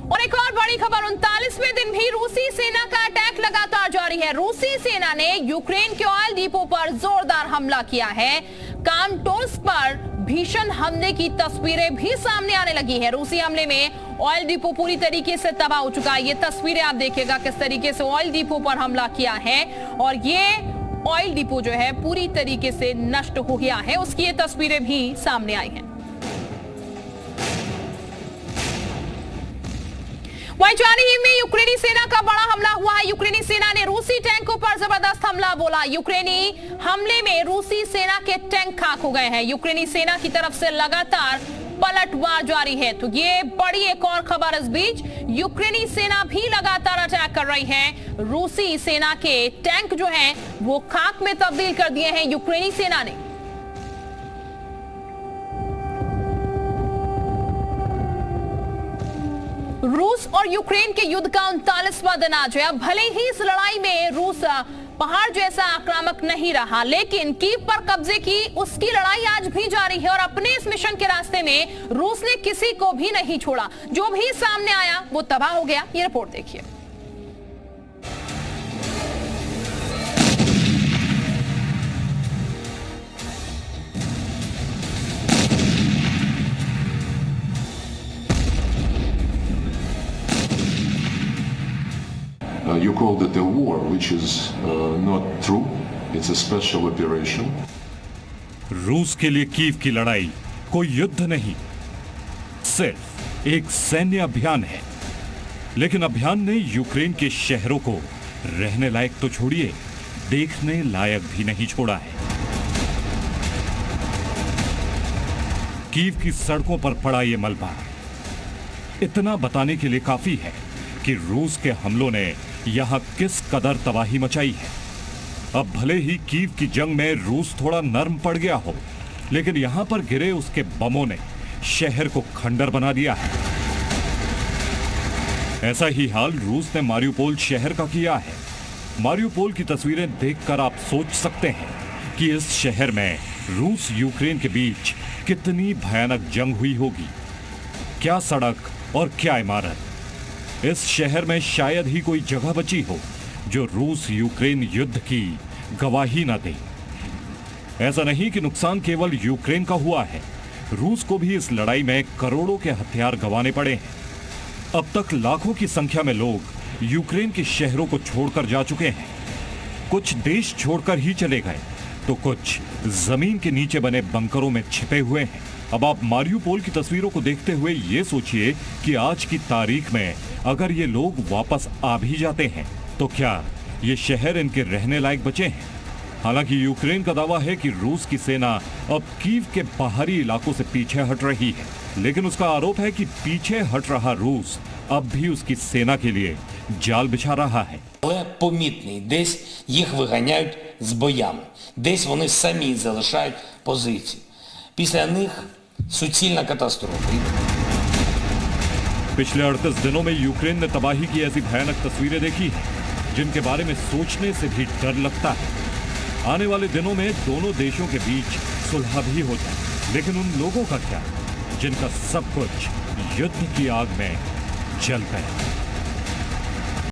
और एक और बड़ी खबर, 39वें दिन भी रूसी सेना का अटैक लगातार जारी है। रूसी सेना ने यूक्रेन के ऑयल डिपो पर जोरदार हमला किया है। क्रामाटोर्स्क पर भीषण हमले की तस्वीरें भी सामने आने लगी है। रूसी हमले में ऑयल डिपो पूरी तरीके से तबाह हो चुका है। ये तस्वीरें आप देखिएगा किस तरीके से ऑयल डिपो पर हमला किया है और ये ऑयल डिपो जो है पूरी तरीके से नष्ट हो गया है, उसकी ये तस्वीरें भी सामने आई हैं। वहीं चारनीव में यूक्रेनी सेना का बड़ा हमला हुआ है। यूक्रेनी सेना ने रूसी टैंकों पर जबरदस्त हमला बोला। यूक्रेनी हमले में रूसी सेना के टैंक खाक हो गए हैं। यूक्रेनी सेना की तरफ से लगातार पलटवार जारी है। तो ये बड़ी एक और खबर इस बीच, यूक्रेनी सेना भी लगातार अटैक कर रही है। रूसी सेना के टैंक जो हैं वो खाक में तब्दील कर दिए हैं यूक्रेनी सेना ने। रूस और यूक्रेन के युद्ध का 39वां दिन आज है। अब भले ही इस लड़ाई में रूस पहाड़ जैसा आक्रामक नहीं रहा, लेकिन कीव पर कब्जे की उसकी लड़ाई आज भी जारी है और अपने इस मिशन के रास्ते में रूस ने किसी को भी नहीं छोड़ा। जो भी सामने आया वो तबाह हो गया। ये रिपोर्ट देखिए। You called it a war, which is not true. It's a special operation. रूस के लिए कीव की लड़ाई कोई युद्ध नहीं, सिर्फ एक सैन्य अभियान है। लेकिन अभियान ने यूक्रेन के शहरों को रहने लायक तो छोड़िए, देखने लायक भी नहीं छोड़ा है। कीव की सड़कों पर पड़ा ये मलबा इतना बताने के लिए काफी है कि रूस के हमलों ने यहां किस कदर तबाही मचाई है। अब भले ही कीव की जंग में रूस थोड़ा नर्म पड़ गया हो, लेकिन यहां पर गिरे उसके बमों ने शहर को खंडर बना दिया है। ऐसा ही हाल रूस ने मारियुपोल शहर का किया है। मारियुपोल की तस्वीरें देखकर आप सोच सकते हैं कि इस शहर में रूस यूक्रेन के बीच कितनी भयानक जंग हुई होगी। क्या सड़क और क्या इमारत। इस शहर में शायद ही कोई जगह बची हो जो रूस यूक्रेन युद्ध की गवाही न दे। ऐसा नहीं कि नुकसान केवल यूक्रेन का हुआ है, रूस को भी इस लड़ाई में करोड़ों के हथियार गंवाने पड़े हैं। अब तक लाखों की संख्या में लोग यूक्रेन के शहरों को छोड़कर जा चुके हैं। कुछ देश छोड़कर ही चले गए, तो कुछ जमीन के नीचे बने बंकरों में छिपे हुए हैं। अब आप मारियुपोल की तस्वीरों को देखते हुए ये सोचिए कि आज की तारीख में अगर ये लोग वापस आ भी जाते हैं तो क्या ये शहर इनके रहने लायक बचे हैं? हालांकि यूक्रेन का दावा है कि रूस की सेना अब कीव के बाहरी इलाकों से पीछे हट रही है, लेकिन उसका आरोप है कि पीछे हट रहा रूस अब भी उसकी सेना के लिए जाल बिछा रहा है। Але помітний, десь їх виганяють з боями, десь вони самі залишають позиції. Після них суцільна катастрофа. पिछले 38 दिनों में यूक्रेन ने तबाही की ऐसी भयानक तस्वीरें देखी हैं जिनके बारे में सोचने से भी डर लगता है। आने वाले दिनों में दोनों देशों के बीच सुलह भी हो जाए, लेकिन उन लोगों का क्या जिनका सब कुछ युद्ध की आग में जल गया।